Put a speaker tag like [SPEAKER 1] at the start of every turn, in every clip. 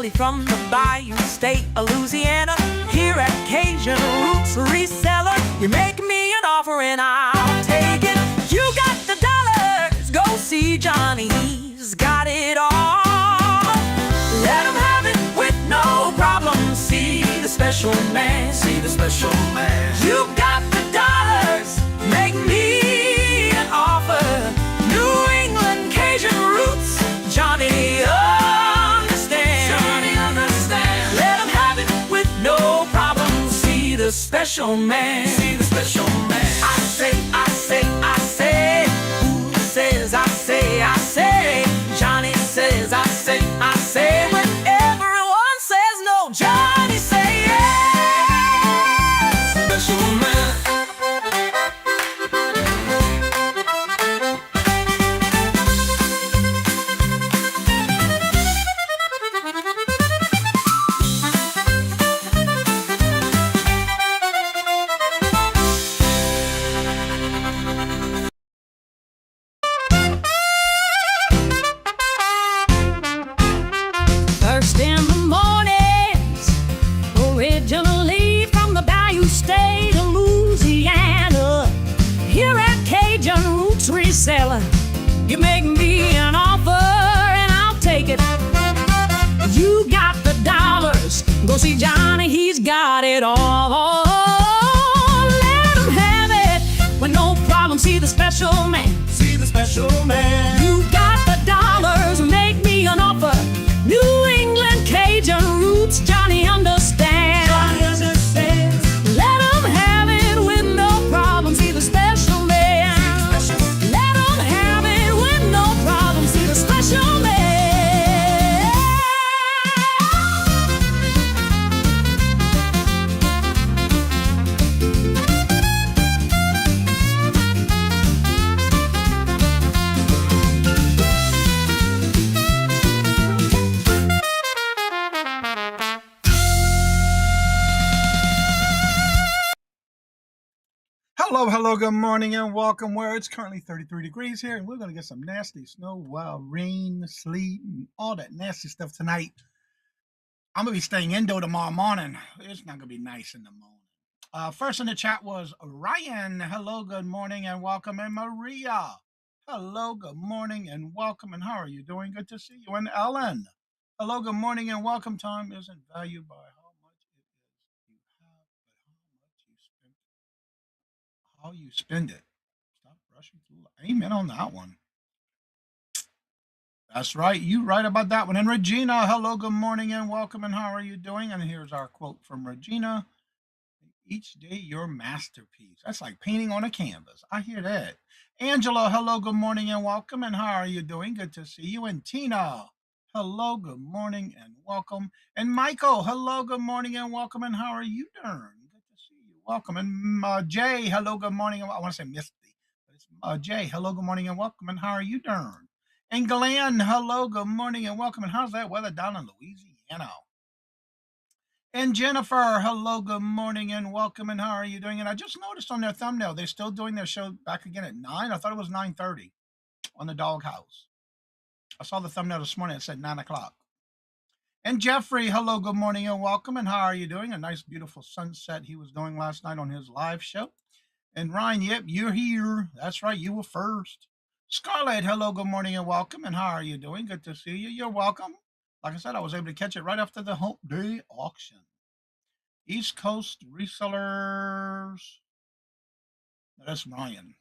[SPEAKER 1] Sally from the Bayou State of Louisiana. Here at Cajun Roots Reseller, you make me an offer and I'll take it. You got the dollars, go see Johnny, he's got it all. Let him have it with no problem. See the special man, see the special man. You got the dollars, make me an offer. New England Kajun Roots, Johnny understand. Johnny understand. Let him have it with no problem. See the special man, see the special man. I say, I say, I say. Who says I say, I say. Johnny says I say, I say. When everyone says no, Johnny say yes. Special man. First in the mornings, originally from the Bayou State of Louisiana. Here at Cajun Roots Reseller, you make me an offer and I'll take it. You got the dollars, go see Johnny, he's got it all. Let him have it with no problem. See the special man, see the special man. You got the dollars, make me an offer. New England Cajun Roots, Johnny understands. Johnny understands. Let him have it with no problem. See the special man. Let him have it with no problem. See the special man.
[SPEAKER 2] Hello, good morning and welcome where it's currently 33 degrees here and we're going to get some nasty snow, rain, sleet, and all that nasty stuff tonight. I'm going to be staying indoor tomorrow morning. It's not going to be nice in the morning. First in the chat was Ryan. Hello, good morning and welcome. And Maria. Hello, good morning and welcome. And how are you doing? Good to see you. And Ellen. Hello, good morning and welcome. Time isn't valued by how much it is you have, but how you spend it. Stop rushing through. Amen on that one. That's right. You right about that one. And Regina, hello, good morning and welcome. And how are you doing? And here's our quote from Regina. Each day your masterpiece. That's like painting on a canvas. I hear that. Angela, hello, good morning and welcome. And how are you doing? Good to see you. And Tina, hello, good morning and welcome. And Michael, hello, good morning and welcome. And how are you doing? Welcome. And Jay, hello, good morning. I want to say Misty, but it's Jay, hello, good morning and welcome. And how are you doing? And Glenn, hello, good morning and welcome. And how's that weather down in Louisiana? And Jennifer, hello, good morning and welcome. And how are you doing? And I just noticed on their thumbnail, they're still doing their show back again at 9. I thought it was 9:30 on the Doghouse. I saw the thumbnail this morning. It said 9 o'clock. And Jeffrey, hello, good morning and welcome. And how are you doing? A nice, beautiful sunset he was doing last night on his live show. And Ryan, yep, you're here. That's right, you were first. Scarlett, hello, good morning and welcome. And how are you doing? Good to see you. You're welcome. Like I said, I was able to catch it right after the Hump Day auction. East Coast resellers. That's Ryan.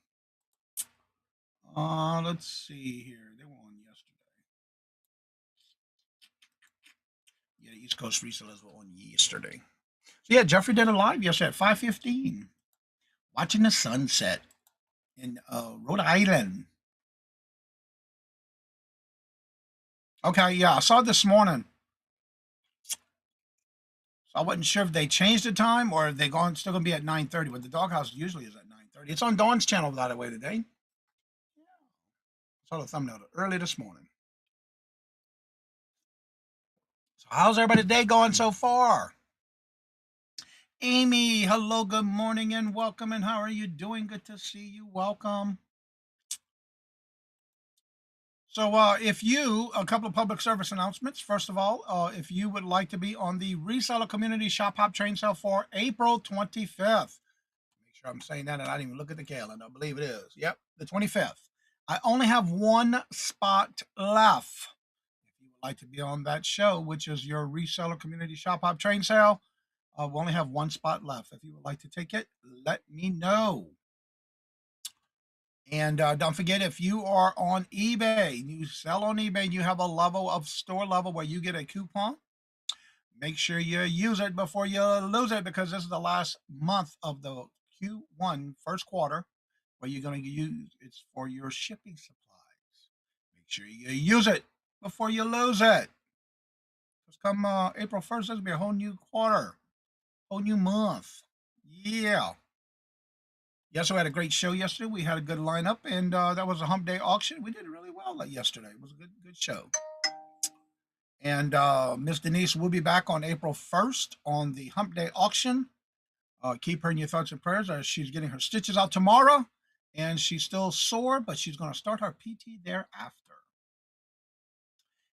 [SPEAKER 2] Let's see here. They were on yesterday. Yeah, the East Coast resellers were on yesterday. So yeah, Jeffrey did a live yesterday at 5:15. Watching the sunset in Rhode Island. Okay, yeah, I saw it this morning. So I wasn't sure if they changed the time or if they're still going to be at 9:30, but the Doghouse usually is at 9:30. It's on Dawn's channel, by the way, today. I saw the thumbnail early this morning. So how's everybody's day going so far? Amy, hello, good morning and welcome. And how are you doing? Good to see you. Welcome. So, if you, a couple of public service announcements. First of all, if you would like to be on the Reseller Community Shop Hop Train Sale for April 25th, make sure I'm saying that and I didn't even look at the calendar. I believe it is. Yep, the 25th. I only have one spot left. If you would like to be on that show, which is your Reseller Community Shop Hop Train Sale, we only have one spot left. If you would like to take it, let me know. And don't forget, if you are on eBay, you sell on eBay, and you have a level of store level where you get a coupon, make sure you use it before you lose it, because this is the last month of the Q1 first quarter where you're going to use it's for your shipping supplies. Make sure you use it before you lose it. Because come April 1st, there's going to be a whole new quarter, whole new month. Yeah. Yes, we had a great show yesterday. We had a good lineup, and that was a hump day auction. We did really well yesterday. It was a good show. And Miss Denise will be back on April 1st on the hump day auction. Keep her in your thoughts and prayers. She's getting her stitches out tomorrow, and she's still sore, but she's going to start her PT thereafter.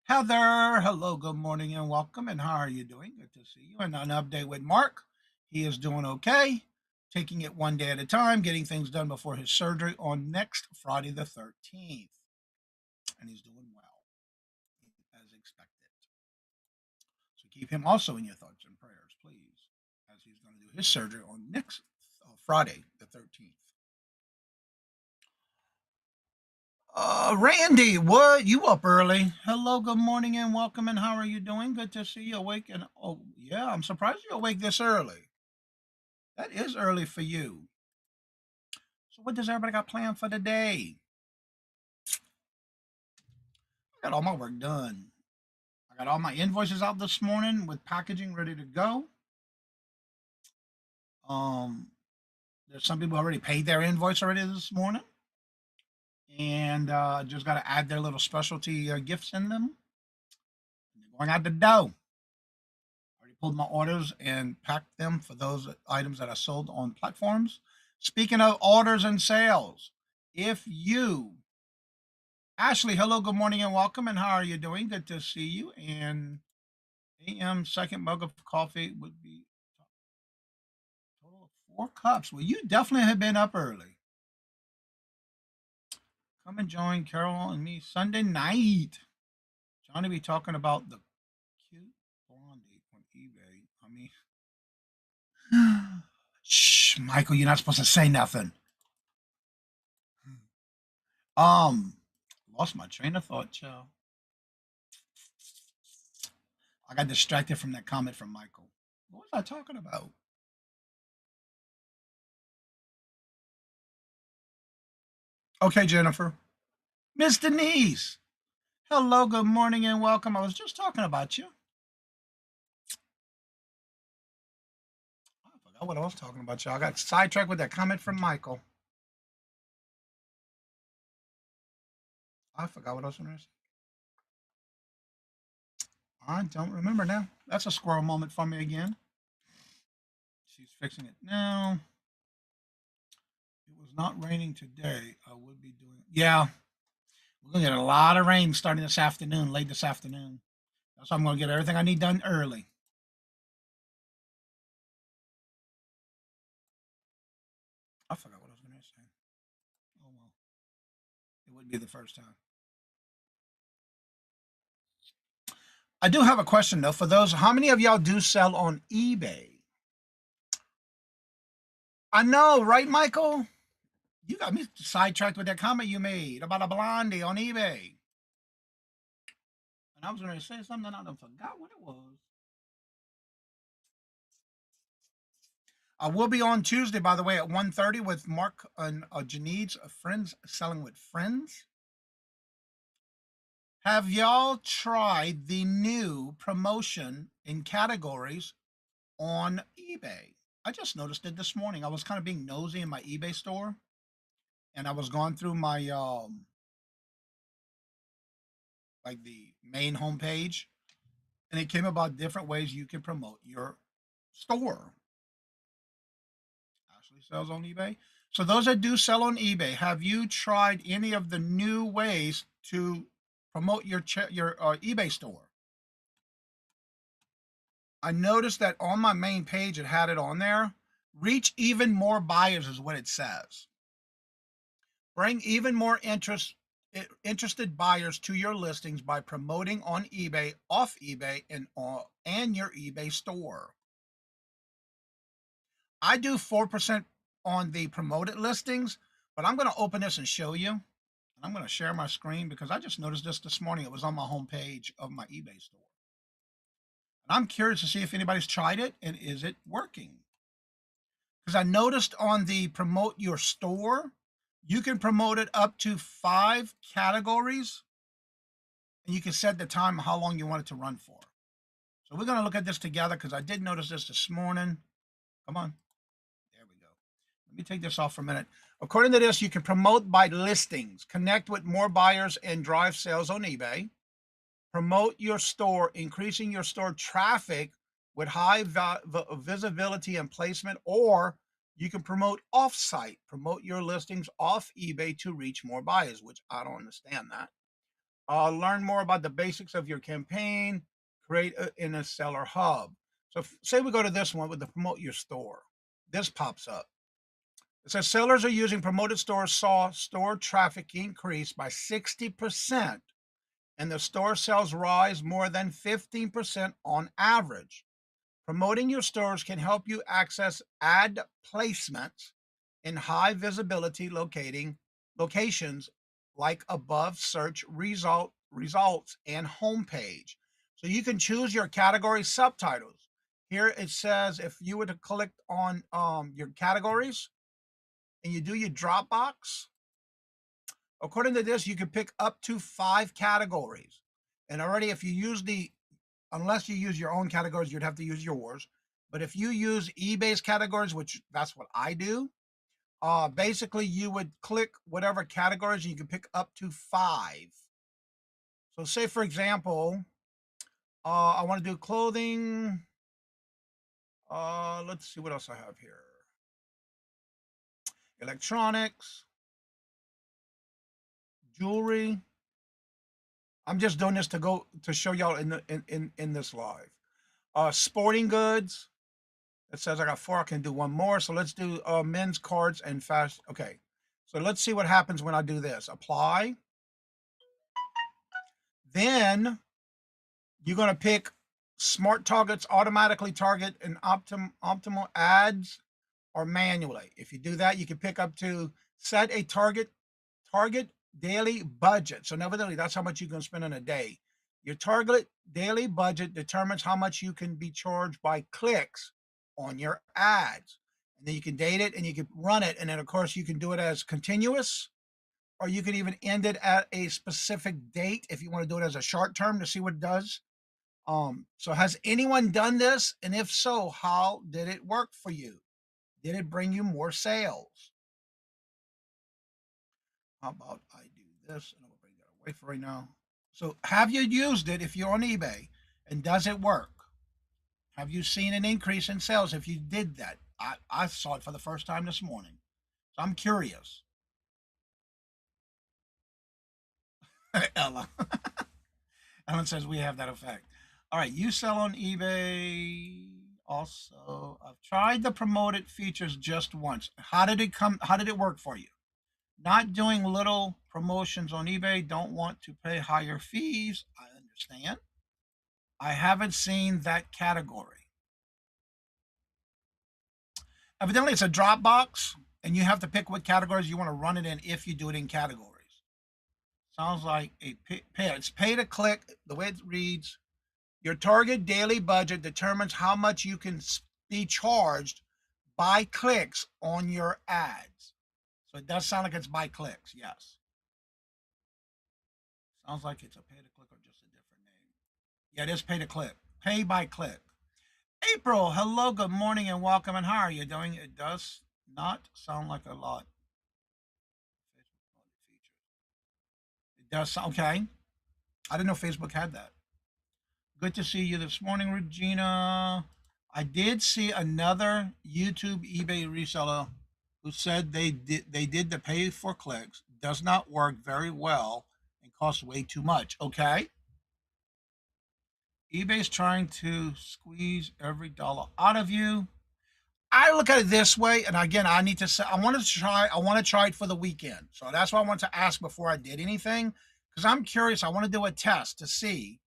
[SPEAKER 2] Heather, hello, good morning, and welcome. And how are you doing? Good to see you. And an update with Mark. He is doing okay, taking it one day at a time, getting things done before his surgery on next Friday the 13th. And he's doing well, as expected. So keep him also in your thoughts and prayers, please, as he's going to do his surgery on next Friday the 13th. Randy, what? You up early? Hello, good morning, and welcome. And how are you doing? Good to see you awake. And oh, yeah, I'm surprised you're awake this early. That is early for you. So, what does everybody got planned for the day? I got all my work done. I got all my invoices out this morning with packaging ready to go. Um, there's some people already paid their invoice already this morning, and just got to add their little specialty gifts in them. And they're going out the door. Already pulled my orders and packed them for those items that are sold on platforms. Speaking of orders and sales, if you Ashley, hello, good morning, and welcome. And how are you doing? Good to see you. And AM second mug of coffee would be total of 4 cups. Well, you definitely have been up early. Come and join Carol and me Sunday night. Johnny be talking about the cute blondie on eBay. I mean, shh, Michael, you're not supposed to say nothing. Lost my train of thought, Joe. I got distracted from that comment from Michael. What was I talking about? Okay, Jennifer. Miss Denise. Hello, good morning, and welcome. I was just talking about you. I forgot what I was talking about, y'all. I got sidetracked with that comment from Michael. I forgot what I was going to say. I don't remember now. That's a squirrel moment for me again. She's fixing it now. It was not raining today. I would be doing. Yeah, we're going to get a lot of rain starting this afternoon, late this afternoon. That's why I'm going to get everything I need done early. I forgot what I was going to say. Oh, well. It wouldn't be the first time. I do have a question, though. For those, how many of y'all do sell on eBay? I know, right, Michael? You got me sidetracked with that comment you made about a blondie on eBay. And I was going to say something, I don't forgot what it was. I will be on Tuesday, by the way, at 1:30 with Mark and Janine's Friends Selling with Friends. Have y'all tried the new promotion in categories on eBay? I just noticed it this morning. I was kind of being nosy in my eBay store, and I was going through my like the main homepage, and it came about different ways you can promote your store. Ashley sells on eBay. So those that do sell on eBay, have you tried any of the new ways to promote your eBay store. I noticed that on my main page, it had it on there. Reach even more buyers is what it says. Bring even more interested buyers to your listings by promoting on eBay, off eBay, and your eBay store. I do 4% on the promoted listings, but I'm going to open this and show you. And I'm going to share my screen because I just noticed this morning. It was on my homepage of my eBay store. And I'm curious to see if anybody's tried it and is it working. Because I noticed on the promote your store, you can promote it up to 5 categories, and you can set the time how long you want it to run for. So we're going to look at this together because I did notice this morning. Come on. There we go. Let me take this off for a minute. According to this, you can promote by listings, connect with more buyers, and drive sales on eBay. Promote your store, increasing your store traffic with high visibility and placement, or you can promote off-site, promote your listings off eBay to reach more buyers, which I don't understand that. Learn more about the basics of your campaign, create in a seller hub. So say we go to this one with the promote your store. This pops up. It says sellers are using promoted stores saw store traffic increase by 60%, and the store sales rise more than 15% on average. Promoting your stores can help you access ad placements in high visibility locations like above search results and homepage. So you can choose your category subtitles. Here it says if you were to click on your categories and you do your drop box, according to this, you can pick up to 5 categories. And already if you use unless you use your own categories, you'd have to use yours. But if you use eBay's categories, which that's what I do, basically you would click whatever categories and you can pick up to 5. So say for example, I want to do clothing. Let's see what else I have here. Electronics, jewelry. I'm just doing this to show y'all in this live. Sporting goods. It says I got 4. I can do one more. So let's do men's cards and fast. Okay. So let's see what happens when I do this. Apply. Then you're going to pick smart targets, automatically target, and optimal ads, or manually. If you do that, you can pick up to set a target daily budget. So evidently that's how much you can spend in a day. Your target daily budget determines how much you can be charged by clicks on your ads. And then you can date it and you can run it. And then of course you can do it as continuous, or you can even end it at a specific date if you want to do it as a short term to see what it does. So has anyone done this? And if so, how did it work for you? Did it bring you more sales? How about I do this, and I'm gonna bring that away for right now. So have you used it if you're on eBay, and does it work? Have you seen an increase in sales if you did that? I saw it for the first time this morning. So I'm curious. Ella. Ellen says we have that effect. All right, you sell on eBay. Also, I've tried the promoted features just once. How did it work for you? Not doing little promotions on eBay. Don't want to pay higher fees. I understand. I haven't seen that category. Evidently, it's a drop box, and you have to pick what categories you want to run it in if you do it in categories. Sounds like it's pay to click. The way it reads, your target daily budget determines how much you can be charged by clicks on your ads. So it does sound like it's by clicks, yes. Sounds like it's a pay to click or just a different name. Yeah, it is pay to click. Pay by click. April, hello, good morning and welcome. And how are you doing? It does not sound like a lot. It does sound okay. I didn't know Facebook had that. Good to see you this morning, Regina. I did see another YouTube eBay reseller who said they did the pay for clicks. Does not work very well and costs way too much. Okay. eBay's trying to squeeze every dollar out of you. I look at it this way, and again, I need to say I want to try it for the weekend. So that's why I want to ask before I did anything, because I'm curious. I want to do a test to see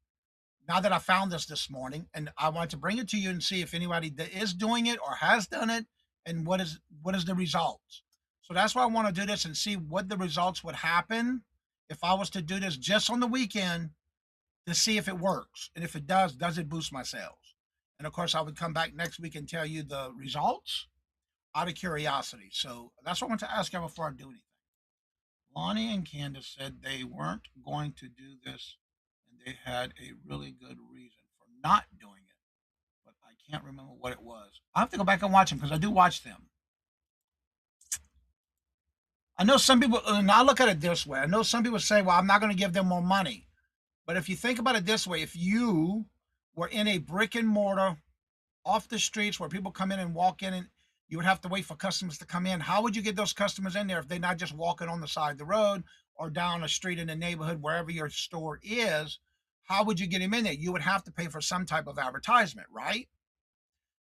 [SPEAKER 2] now that I found this morning, and I want to bring it to you and see if anybody that is doing it or has done it, and what is the results. So that's why I want to do this and see what the results would happen if I was to do this just on the weekend to see if it works. And if it does it boost my sales? And of course, I would come back next week and tell you the results out of curiosity. So that's what I want to ask you before I do anything. Lonnie and Candace said they weren't going to do this and they had a really good reason for not doing it, but I can't remember what it was. I have to go back and watch them because I do watch them. I know some people, and I look at it this way. I know some people say, well, I'm not going to give them more money. But if you think about it this way, if you were in a brick and mortar off the streets where people come in and walk in and you would have to wait for customers to come in, how would you get those customers in there if they're not just walking on the side of the road or down a street in the neighborhood, wherever your store is? How would you get them in there? You would have to pay for some type of advertisement, right?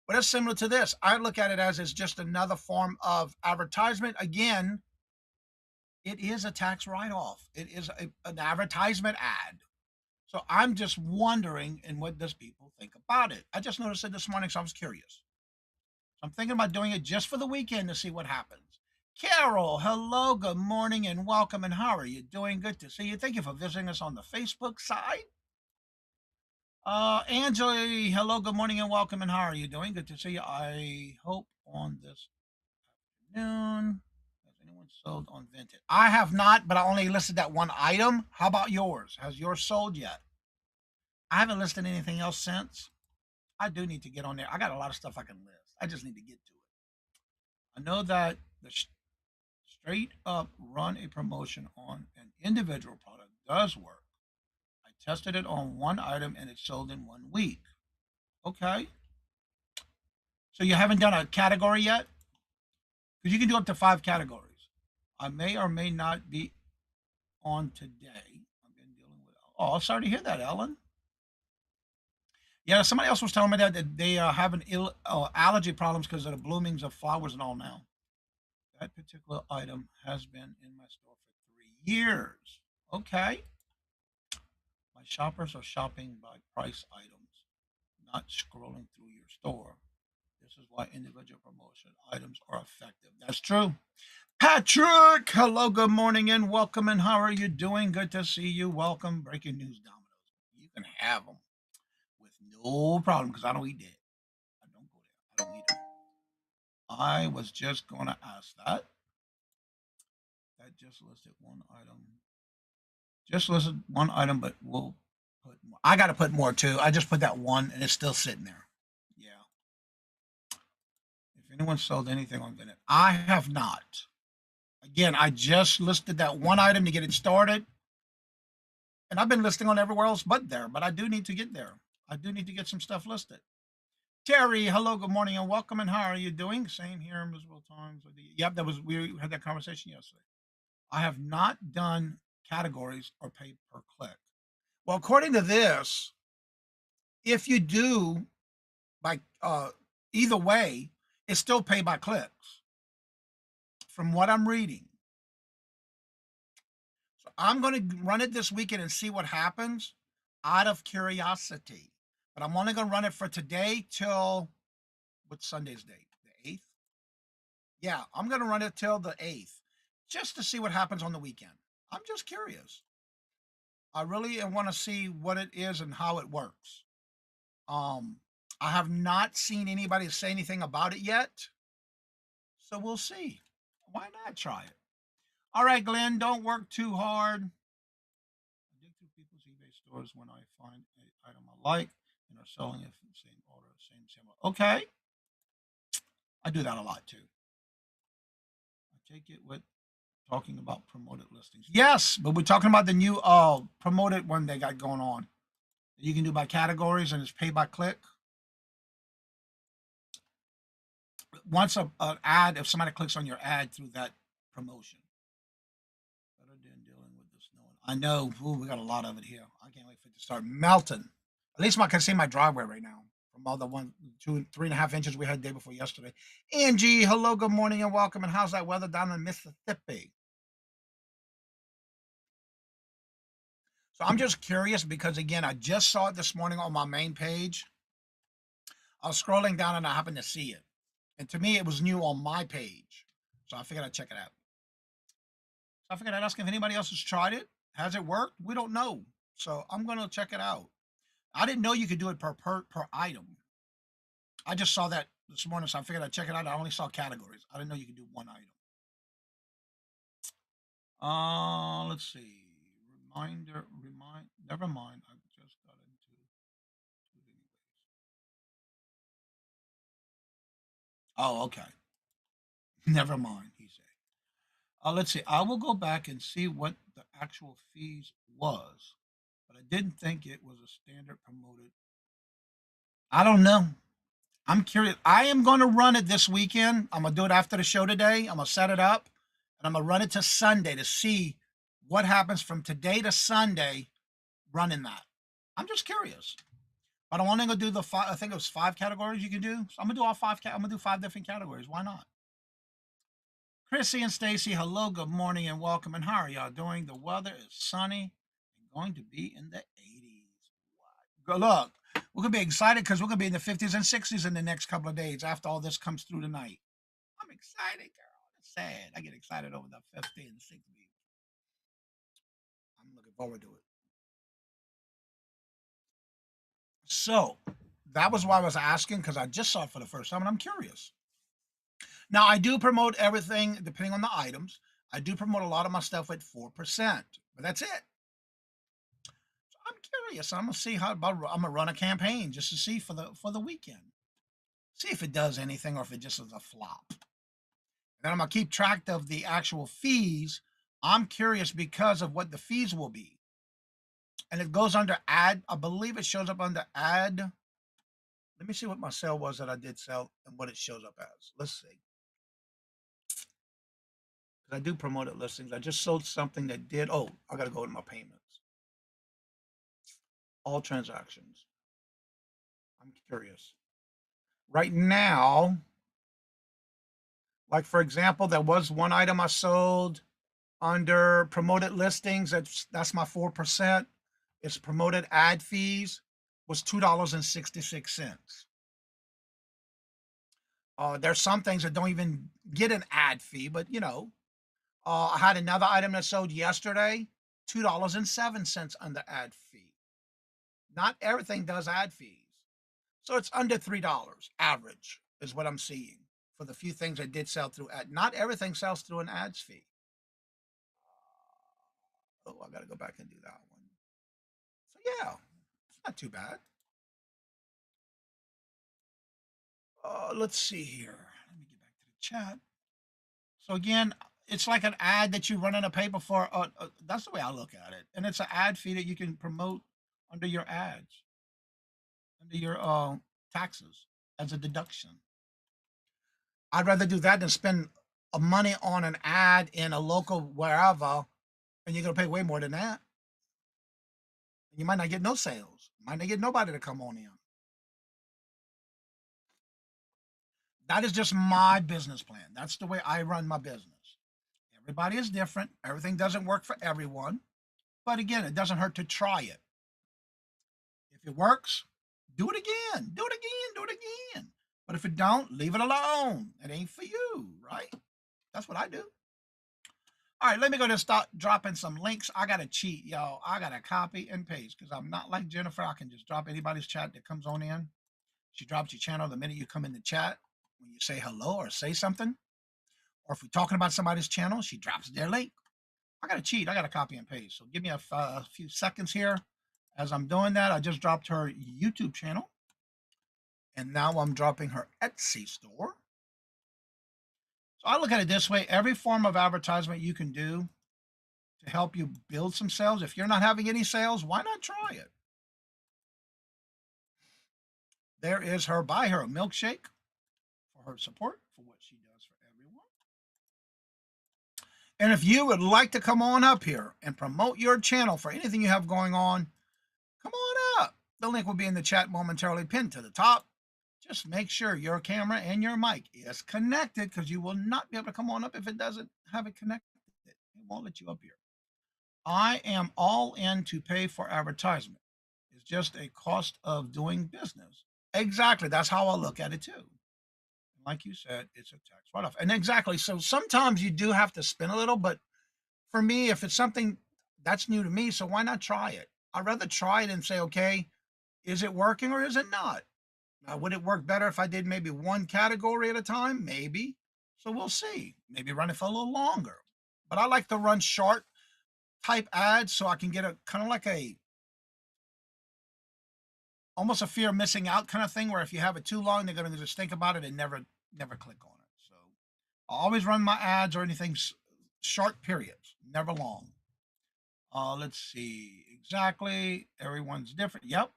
[SPEAKER 2] But it's similar to this. I look at it as it's just another form of advertisement. Again, it is a tax write-off. It is an advertisement ad. So I'm just wondering, and what does people think about it? I just noticed it this morning, so I was curious. So I'm thinking about doing it just for the weekend to see what happens. Carol, hello, good morning, and welcome. And how are you doing? Good to see you. Thank you for visiting us on the Facebook side. Angela, hello, good morning, and welcome. And how are you doing? Good to see you. I hope on this afternoon. Has anyone sold on Vinted? I have not, but I only listed that one item. How about yours? Has yours sold yet? I haven't listed anything else since. I do need to get on there. I got a lot of stuff I can list. I just need to get to it. I know that the straight up run a promotion on an individual product does work. I tested it on one item and it sold in 1 week. Okay. So you haven't done a category yet? Because you can do up to 5 categories. I may or may not be on today. I've been dealing with. Oh, sorry to hear that, Ellen. Yeah, somebody else was telling me that they are having allergy problems because of the bloomings of flowers and all now. That particular item has been in my store for 3 years. Okay. My shoppers are shopping by price items, not scrolling through your store. This is why individual promotion items are effective. That's true. Patrick, hello, good morning, and welcome. And how are you doing? Good to see you. Welcome. Breaking news dominoes. You can have them with no problem because I don't eat that. I don't go there. I don't eat them. I was just going to ask that. That just listed one item. Just listed one item, but we'll put more. I got to put more too. I just put that one and it's still sitting there. Yeah. If anyone sold anything on Vinted, I have not. Again, I just listed that one item to get it started. And I've been listing on everywhere else but there, but I do need to get there. I do need to get some stuff listed. Terry, hello, good morning, and welcome. And how are you doing? Same here, miserable times. Yep, we had that conversation yesterday. I have not done categories or pay per click. Well, according to this, if you do by either way, it's still pay by clicks. From what I'm reading. So I'm going to run it this weekend and see what happens out of curiosity. But I'm only going to run it for today till, what's Sunday's date? The 8th? Yeah, I'm going to run it till the 8th just to see what happens on the weekend. I'm just curious. I really want to see what it is and how it works. I have not seen anybody say anything about it yet. So we'll see. Why not try it? All right, Glenn, don't work too hard. I dig through people's eBay stores when I find an item I like and are selling it for the same order, same. Okay. I do that a lot too. I take it with talking about promoted listings. Yes, but we're talking about the new promoted one they got going on. You can do by categories and it's pay by click. Once an ad, if somebody clicks on your ad through that promotion. Better than dealing with the snow and I know. Ooh, we got a lot of it here. I can't wait for it to start melting. At least I can see my driveway right now from all the 3.5 inches we had the day before yesterday. Angie, hello, good morning and welcome. And how's that weather down in Mississippi? So I'm just curious because again, I just saw it this morning on my main page. I was scrolling down and I happened to see it. And to me, it was new on my page. So I figured I'd check it out. So I figured I'd ask if anybody else has tried it. Has it worked? We don't know. So I'm going to check it out. I didn't know you could do it per item. I just saw that this morning, so I figured I'd check it out. I only saw categories. I didn't know you could do one item. Let's see. Never mind. I just got into it anyways. Oh, okay. Never mind, he said. Let's see. I will go back and see what the actual fees was, but I didn't think it was a standard promoted. I don't know. I'm curious. I am going to run it this weekend. I'm going to do it after the show today. I'm going to set it up and I'm going to run it to Sunday to see what happens from today to Sunday running that. I'm just curious. But I'm only going to do the five, I think it was 5 categories you can do. So I'm going to do all 5. I'm going to do 5 different categories. Why not? Chrissy and Stacy, hello, good morning and welcome. And how are y'all doing? The weather is sunny and going to be in the 80s. Good luck. We're going to be excited because we're going to be in the 50s and 60s in the next couple of days after all this comes through tonight. I'm excited, girl. It's sad. I get excited over the 50 and 60s. I'm looking forward to it. So that was why I was asking because I just saw it for the first time and I'm curious. Now, I do promote everything depending on the items. I do promote a lot of my stuff at 4%, but that's it. So I'm curious. I'm gonna see how about I'm gonna run a campaign just to see for the weekend. See if it does anything or if it just is a flop. And then I'm gonna keep track of the actual fees. I'm curious because of what the fees will be. And it goes under ad. I believe it shows up under ad. Let me see what my sale was that I did sell and what it shows up as. Let's see. I do promoted listings. I just sold something that did. Oh, I got to go to my payments. All transactions. I'm curious. Right now, like for example, there was one item I sold under promoted listings. That's my 4%. It's promoted ad fees was $2.66. There's some things that don't even get an ad fee, but I had another item that sold yesterday, $2.07 under ad fee. Not everything does ad fees. So it's under $3 average is what I'm seeing for the few things that did sell through ad. Not everything sells through an ads fee. Oh, I got to go back and do that one. So yeah, it's not too bad. Let's see here. Let me get back to the chat. So again, it's like an ad that you run in a paper for. That's the way I look at it. And it's an ad fee that you can promote under your ads, under your taxes as a deduction. I'd rather do that than spend money on an ad in a local wherever, and you're gonna pay way more than that. And you might not get no sales. You might not get nobody to come on in. That is just my business plan. That's the way I run my business. Everybody is different. Everything doesn't work for everyone. But again, it doesn't hurt to try it. If it works, do it again. Do it again. Do it again. But if it don't, leave it alone. It ain't for you, right? That's what I do. All right, let me go to start dropping some links. I got to cheat, y'all. I got to copy and paste because I'm not like Jennifer. I can just drop anybody's chat that comes on in. She drops your channel the minute you come in the chat when you say hello or say something. Or if we're talking about somebody's channel, she drops their link. I got to cheat. I got to copy and paste. So give me a few seconds here. As I'm doing that, I just dropped her YouTube channel. And now I'm dropping her Etsy store. So I look at it this way. Every form of advertisement you can do to help you build some sales. If you're not having any sales, why not try it? There is her. Buy her a milkshake for her support for what she does for everyone. And if you would like to come on up here and promote your channel for anything you have going on, come on up. The link will be in the chat momentarily pinned to the top. Just make sure your camera and your mic is connected, because you will not be able to come on up if it doesn't have it connected. It won't let you up here. I am all in to pay for advertisement. It's just a cost of doing business. Exactly. That's how I look at it too. Like you said, it's a tax write-off. And exactly. So sometimes you do have to spend a little, but for me, if it's something that's new to me, so why not try it? I'd rather try it and say, okay, is it working or is it not? Now, would it work better if I did maybe one category at a time? Maybe. So we'll see. Maybe run it for a little longer. But I like to run short type ads so I can get a kind of like a almost a fear of missing out kind of thing, where if you have it too long, they're going to just think about it and never click on it. So I always run my ads or anything short periods, never long. Let's see exactly. Everyone's different. Yep.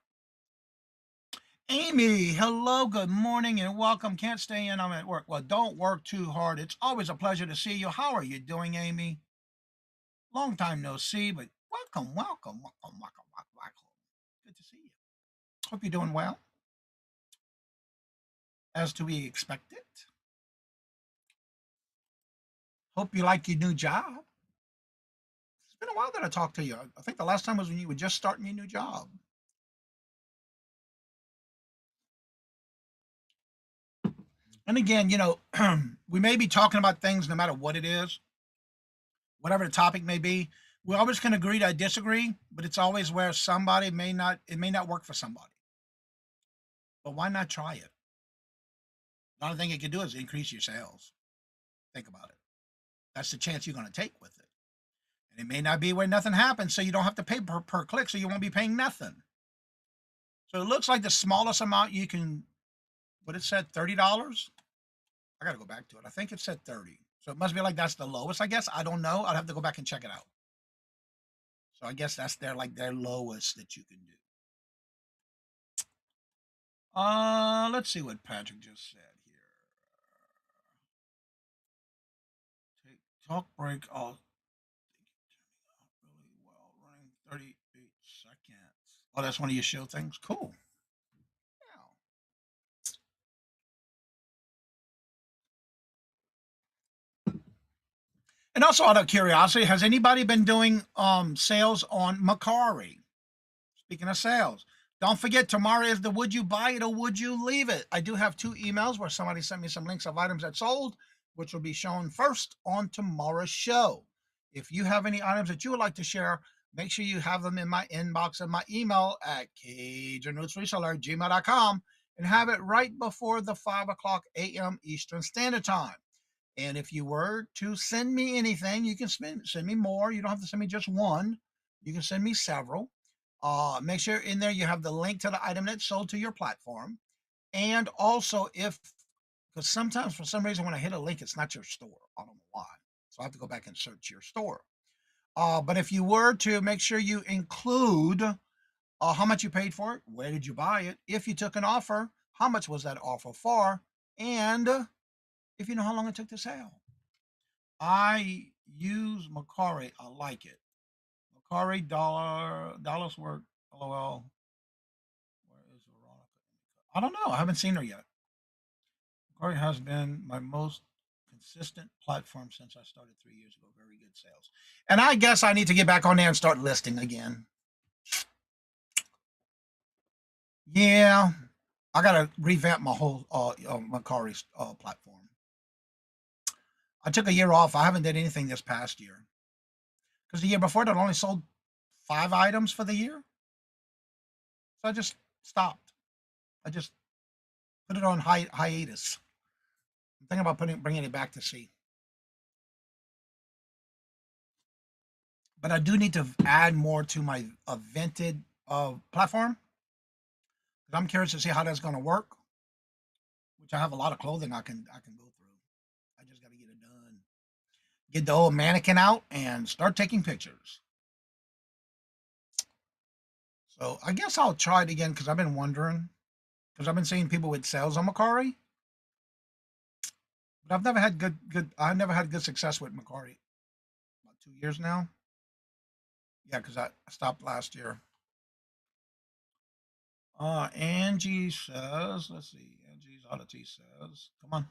[SPEAKER 2] Amy, hello, good morning and welcome. Can't stay in, I'm at work. Well, don't work too hard. It's always a pleasure to see you. How are you doing, Amy? Long time no see, but welcome. Good to see you. Hope you're doing well, as to be expected. Hope you like your new job. It's been a while that I talked to you. I think the last time was when you were just starting your new job. And again, you know, we may be talking about things no matter what it is, whatever the topic may be. We're always going to agree to disagree, but it's always where somebody it may not work for somebody. But why not try it? The only thing it can do is increase your sales. Think about it. That's the chance you're going to take with it. And it may not be where nothing happens, so you don't have to pay per click, so you won't be paying nothing. So it looks like the smallest amount you can, what it said, $30? I got to go back to it. I think it said 30. So it must be like that's the lowest, I guess. I don't know. I'd have to go back and check it out. So I guess that's their lowest that you can do. Let's see what Patrick just said here. Take talk break. Oh, really well. Running 38 seconds. Oh, that's one of your show things. Cool. And also, out of curiosity, has anybody been doing sales on Macari? Speaking of sales, don't forget, tomorrow is the would you buy it or would you leave it? I do have 2 emails where somebody sent me some links of items that sold, which will be shown first on tomorrow's show. If you have any items that you would like to share, make sure you have them in my inbox of my email at KajunRootsLLC@gmail.com and have it right before the 5 o'clock a.m. Eastern Standard Time. And if you were to send me anything, you can send me more. You don't have to send me just one. You can send me several. Make sure in there you have the link to the item that sold to your platform. And also, because sometimes for some reason when I hit a link, it's not your store. I don't know why. So I have to go back and search your store. But if you were to, make sure you include how much you paid for it, where did you buy it, if you took an offer, how much was that offer for, and if you know how long it took to sell. I use Macari. I like it. Macari dollars worth. LOL. Where is Veronica? I don't know. I haven't seen her yet. Macari has been my most consistent platform since I started 3 years ago. Very good sales. And I guess I need to get back on there and start listing again. Yeah, I got to revamp my whole Macari's platform. I took a year off. I haven't done anything this past year. Because the year before that, I only sold 5 items for the year. So I just stopped. I just put it on hiatus. I'm thinking about bringing it back to see. But I do need to add more to my Vented platform. Because I'm curious to see how that's going to work. Which I have a lot of clothing I can go through. I just got to get it done. Get the old mannequin out and start taking pictures. So I guess I'll try it again because I've been wondering. Because I've been seeing people with sales on Macari. But I've never had good success with Macari. 2 years now. Yeah, because I stopped last year. Angie says, let's see. Angie's Oddity says, come on.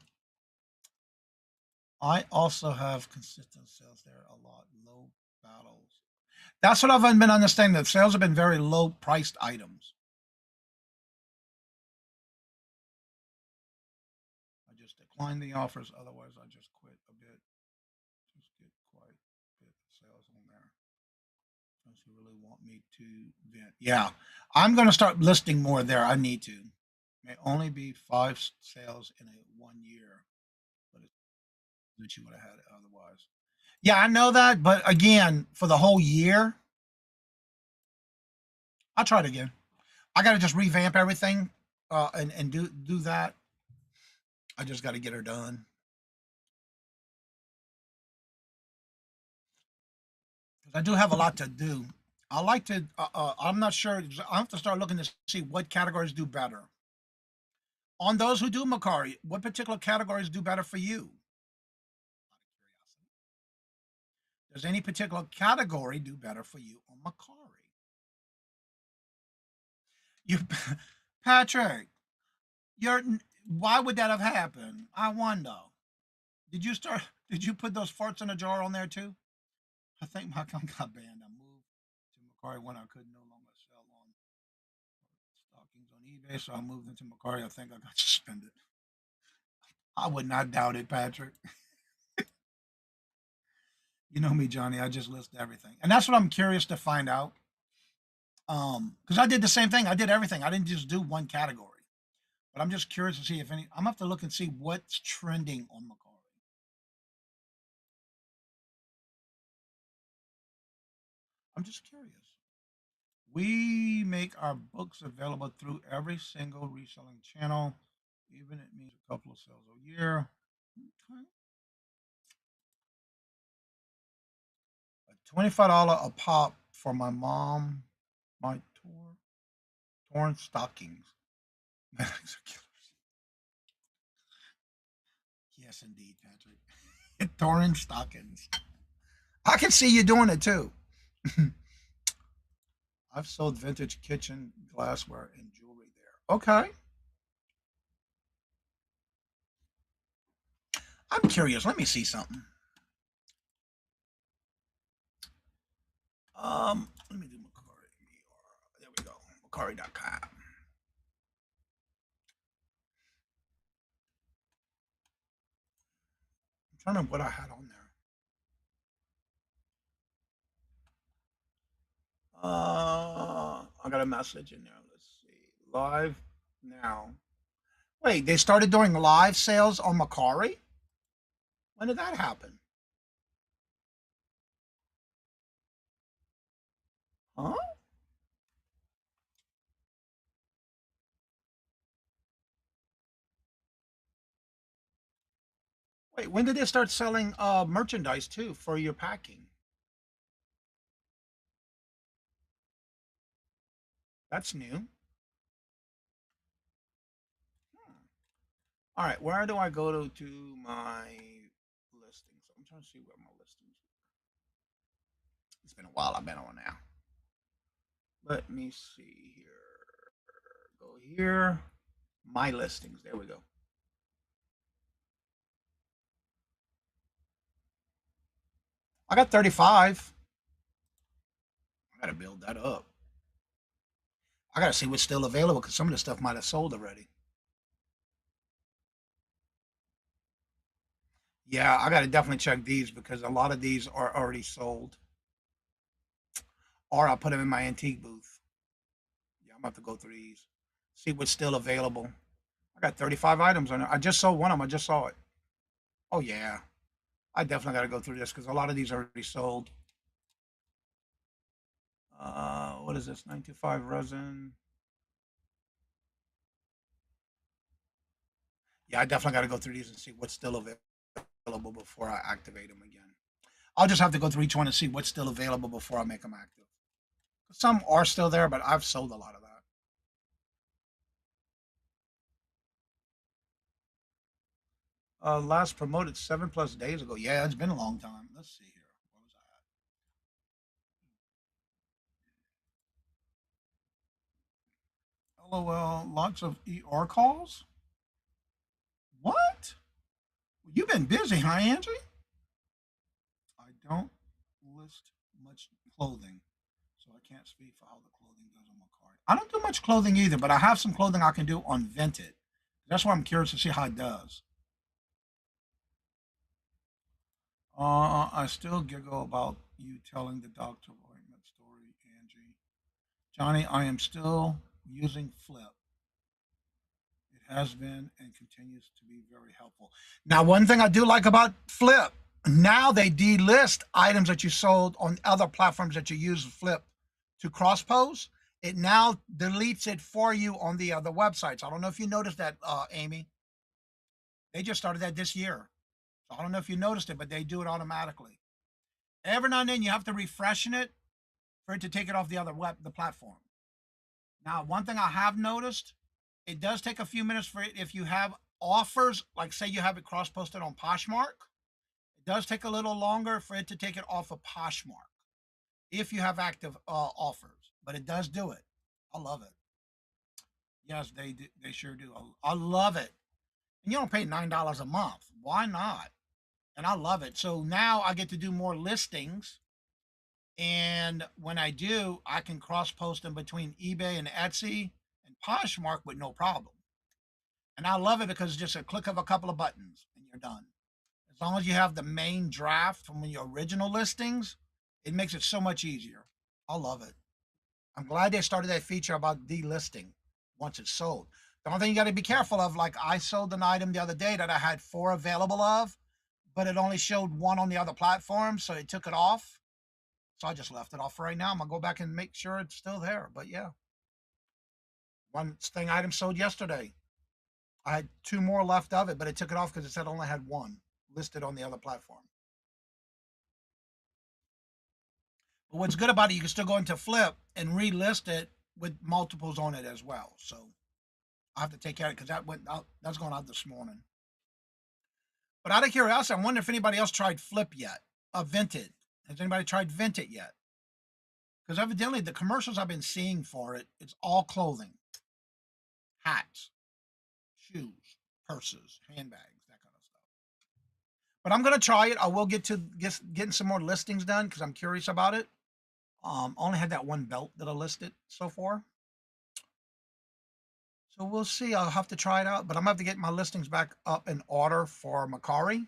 [SPEAKER 2] I also have consistent sales there a lot. Low battles. That's what I've been understanding. The sales have been very low priced items. I just decline the offers. Otherwise, I just quit a bit. Just get quite a bit of sales on there. Unless you really want me to vent. Yeah, I'm going to start listing more there. I need to. May only be 5 sales in a 1 year, but it's that you would have had it otherwise. Yeah, I know that, but again, for the whole year, I'll try it again. I got to just revamp everything and do that. I just got to get her done. I do have a lot to do. I like to. I'm not sure. I have to start looking to see what categories do better. On those who do Macari, what particular categories do better for you? Does any particular category do better for you on Macari? You, Patrick, you're. Why would that have happened? I wonder. Did you start? Did you put those farts in a jar on there too? I think my account got banned. I moved to Macari when I could no longer sell on stockings on eBay, so I moved into Macari. I think I got suspended. I would not doubt it, Patrick. You know me, Johnny. I just list everything, and that's what I'm curious to find out. Because I did the same thing. I did everything. I didn't just do one category, but I'm just curious to see if any. I'm gonna have to look and see what's trending on Macari. I'm just curious. We make our books available through every single reselling channel, even it means a couple of sales a year. Okay. $25 a pop for my mom, my torn stockings. Medics are killers. Yes, indeed, Patrick. Torn stockings. I can see you doing it too. I've sold vintage kitchen glassware and jewelry there. Okay. I'm curious. Let me see something. Let me do Macari. There we go. Macari.com. I'm trying to remember what I had on there. I got a message in there. Let's see. Live now. Wait, they started doing live sales on Macari? When did that happen? Huh? Wait, when did they start selling merchandise too for your packing? That's new. Hmm. All right, where do I go to my listings? I'm trying to see where my listings. It's been a while. I've been on now. Let me see here. Go here. My listings. There we go. I got 35. I got to build that up. I got to see what's still available because some of the stuff might have sold already. Yeah, I got to definitely check these because a lot of these are already sold. Or I'll put them in my antique booth. Yeah, I'm about to go through these, see what's still available. I got 35 items on it. I just sold one of them. I just saw it. Oh, yeah. I definitely got to go through this because a lot of these are already sold. What is this? 925 resin. Yeah, I definitely got to go through these and see what's still available before I activate them again. I'll just have to go through each one and see what's still available before I make them active. Some are still there, but I've sold a lot of that. Last promoted 7+ days ago. Yeah, it's been a long time. Let's see here. What was I at? LOL, lots of ER calls? What? You've been busy, huh, Angie? I don't list much clothing, so I can't speak for how the clothing does on my card. I don't do much clothing either, but I have some clothing I can do on Vinted. That's why I'm curious to see how it does. I still giggle about you telling the doctor appointment story, Angie. Johnny, I am still using Flip. It has been and continues to be very helpful. Now, one thing I do like about Flip, now they delist items that you sold on other platforms that you use Flip to cross post. It now deletes it for you on the other websites. I don't know if you noticed that, Amy. They just started that this year. So I don't know if you noticed it, but they do it automatically. Every now and then you have to refresh it for it to take it off the platform. Now, one thing I have noticed, it does take a few minutes for it if you have offers, like say you have it cross posted on Poshmark. It does take a little longer for it to take it off of Poshmark if you have active offers, but it does do it. I love it. Yes, they do. They sure do. I love it. And you don't pay $9 a month. Why not? And I love it. So now I get to do more listings. And when I do, I can cross post them between eBay and Etsy and Poshmark with no problem. And I love it because it's just a click of a couple of buttons and you're done. As long as you have the main draft from your original listings, it makes it so much easier. I love it. I'm glad they started that feature about delisting once it's sold. The only thing you got to be careful of, like I sold an item the other day that I had 4 available of, but it only showed 1 on the other platform, so it took it off. So I just left it off for right now. I'm gonna go back and make sure it's still there. But yeah, one thing item sold yesterday. I had 2 more left of it, but it took it off because it said I only had 1 listed on the other platform. But what's good about it, you can still go into Flip and relist it with multiples on it as well. So I have to take care of it because that went out. That's going out this morning. But out of curiosity, I'm wondering if anybody else tried Flip yet. Vinted. Has anybody tried Vinted yet? Because evidently the commercials I've been seeing for it, it's all clothing, hats, shoes, purses, handbags, that kind of stuff. But I'm gonna try it. I will get to getting some more listings done because I'm curious about it. Only had that one belt that I listed so far. So we'll see. I'll have to try it out, but I'm gonna have to get my listings back up in order for Macari.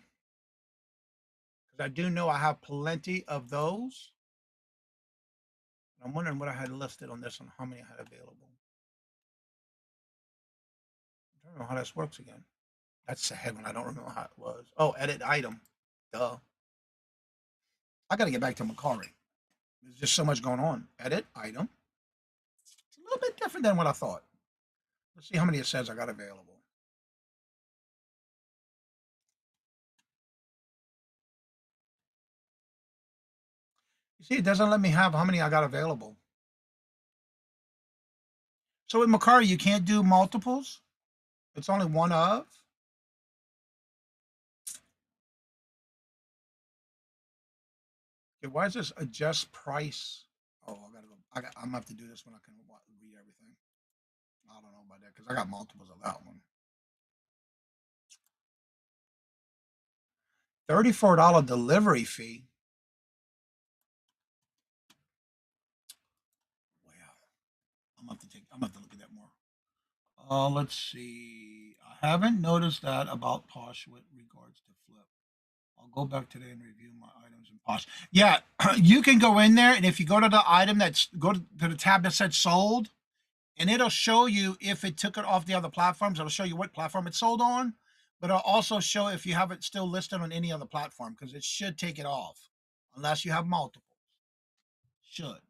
[SPEAKER 2] Because I do know I have plenty of those. I'm wondering what I had listed on this one, how many I had available. I don't know how this works again. That's sad when I don't remember how it was. Oh, edit item. Duh. I got to get back to Macari. There's just so much going on. Edit item. It's a little bit different than what I thought. Let's see how many it says I got available. You see, it doesn't let me have how many I got available. So with Macari, you can't do multiples. It's only one of. Okay, why is this adjust price? Oh, I gotta go. I'm gonna have to do this when I can read everything. I don't know about that because I got multiples of that one. $34 delivery fee. Wow. I'm gonna have to look at that more. Let's see. I haven't noticed that about Posh with regards to Flip. I'll go back today and review my items in Posh. Yeah, you can go in there, and if you go to the item go to the tab that said sold, and it'll show you if it took it off the other platforms. It'll show you what platform it's sold on, but it'll also show if you have it still listed on any other platform because it should take it off unless you have multiples. Should.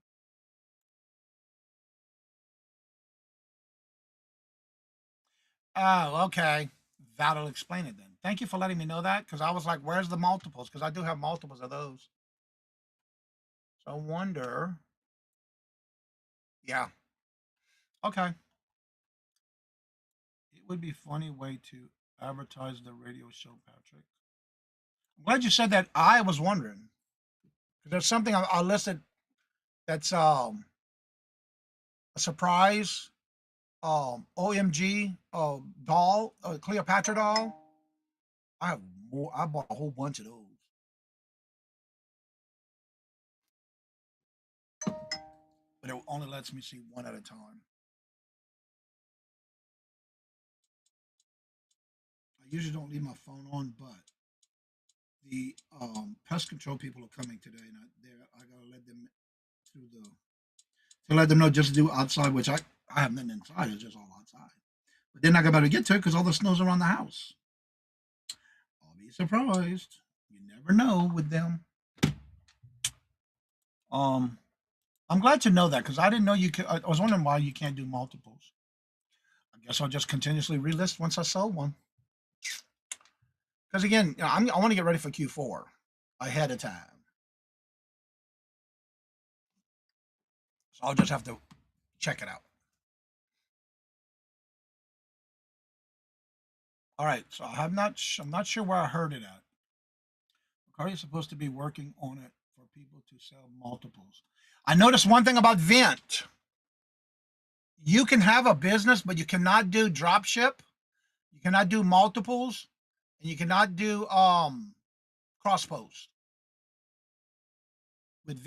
[SPEAKER 2] Oh, okay. That'll explain it then. Thank you for letting me know that because I was like, where's the multiples? Because I do have multiples of those. So I wonder. Yeah. Okay. It would be a funny way to advertise the radio show, Patrick. I'm glad you said that. I was wondering. Because there's something I listed that's a surprise OMG doll, Cleopatra doll. I have more. I bought a whole bunch of those, but it only lets me see one at a time. I usually don't leave my phone on, but the pest control people are coming today, and I gotta let them through the to let them know just to do outside, which I have nothing inside. It's just all outside. But they're not gonna be able to get to it because all the snow's around the house. I'll be surprised. You never know with them. Um, I'm glad to know that because I didn't know you could. I was wondering why you can't do multiples. I guess I'll just continuously relist once I sell one. Because again, I want to get ready for Q4 ahead of time, so I'll just have to check it out. All right, so I'm not sure where I heard it at. Are you supposed to be working on it for people to sell multiples? I noticed one thing about Vent. You can have a business, but you cannot do drop ship. You cannot do multiples, and you cannot do cross post with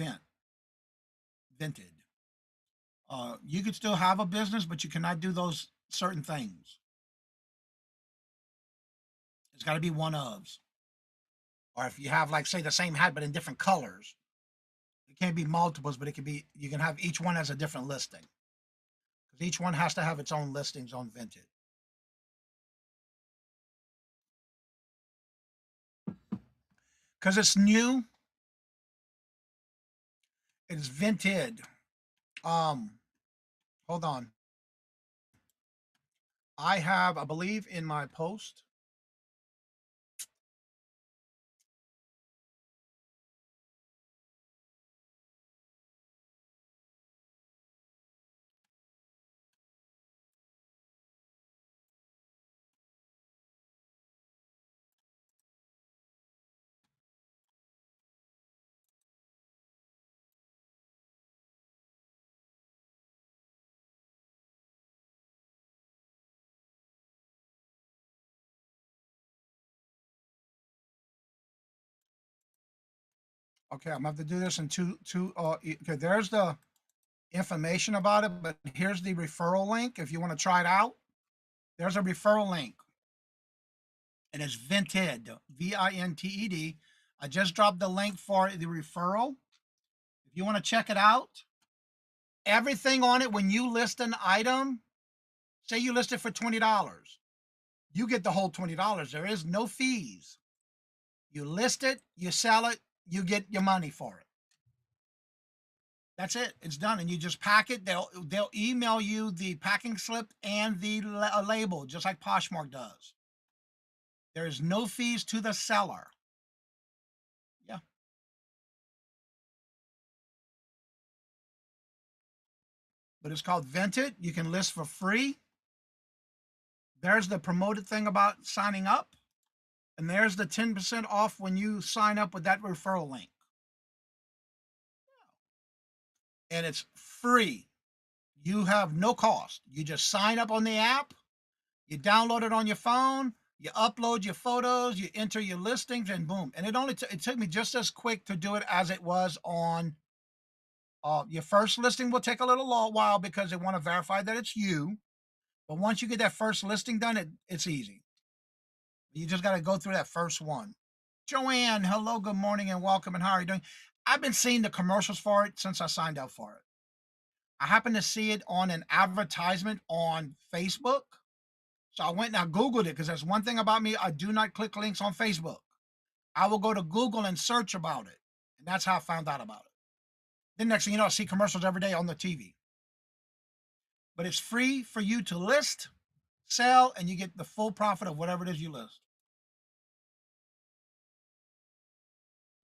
[SPEAKER 2] Vented. You could still have a business, but you cannot do those certain things. It's got to be one ofs. Or if you have, like, say, the same hat but in different colors, it can't be multiples, but it can be. You can have each one as a different listing because each one has to have its own listings on Vented. Because it's new, it's Vented. Hold on. I believe in my post. Okay, I'm gonna have to do this in two. Okay, there's the information about it, but here's the referral link if you want to try it out. There's a referral link, and it's Vented, Vinted. I just dropped the link for the referral. If you want to check it out, everything on it, when you list an item, say you list it for $20, you get the whole $20. There is no fees. You list it, you sell it, you get your money for it. That's it. It's done, and you just pack it. They'll email you the packing slip and the label, just like Poshmark does. There is no fees to the seller. Yeah. But it's called Vented. You can list for free. There's the promoted thing about signing up. And there's the 10% off when you sign up with that referral link. And it's free. You have no cost. You just sign up on the app. You download it on your phone. You upload your photos. You enter your listings, and boom. And it took me just as quick to do it as it was on your first listing. Will take a little while because they want to verify that it's you. But once you get that first listing done, it's easy. You just got to go through that first one. Joanne, hello, good morning, and welcome. And how are you doing? I've been seeing the commercials for it since I signed up for it. I happened to see it on an advertisement on Facebook. So I went and I Googled it because there's one thing about me. I do not click links on Facebook. I will go to Google and search about it. And that's how I found out about it. Then next thing you know, I see commercials every day on the TV. But it's free for you to list, sell, and you get the full profit of whatever it is you list.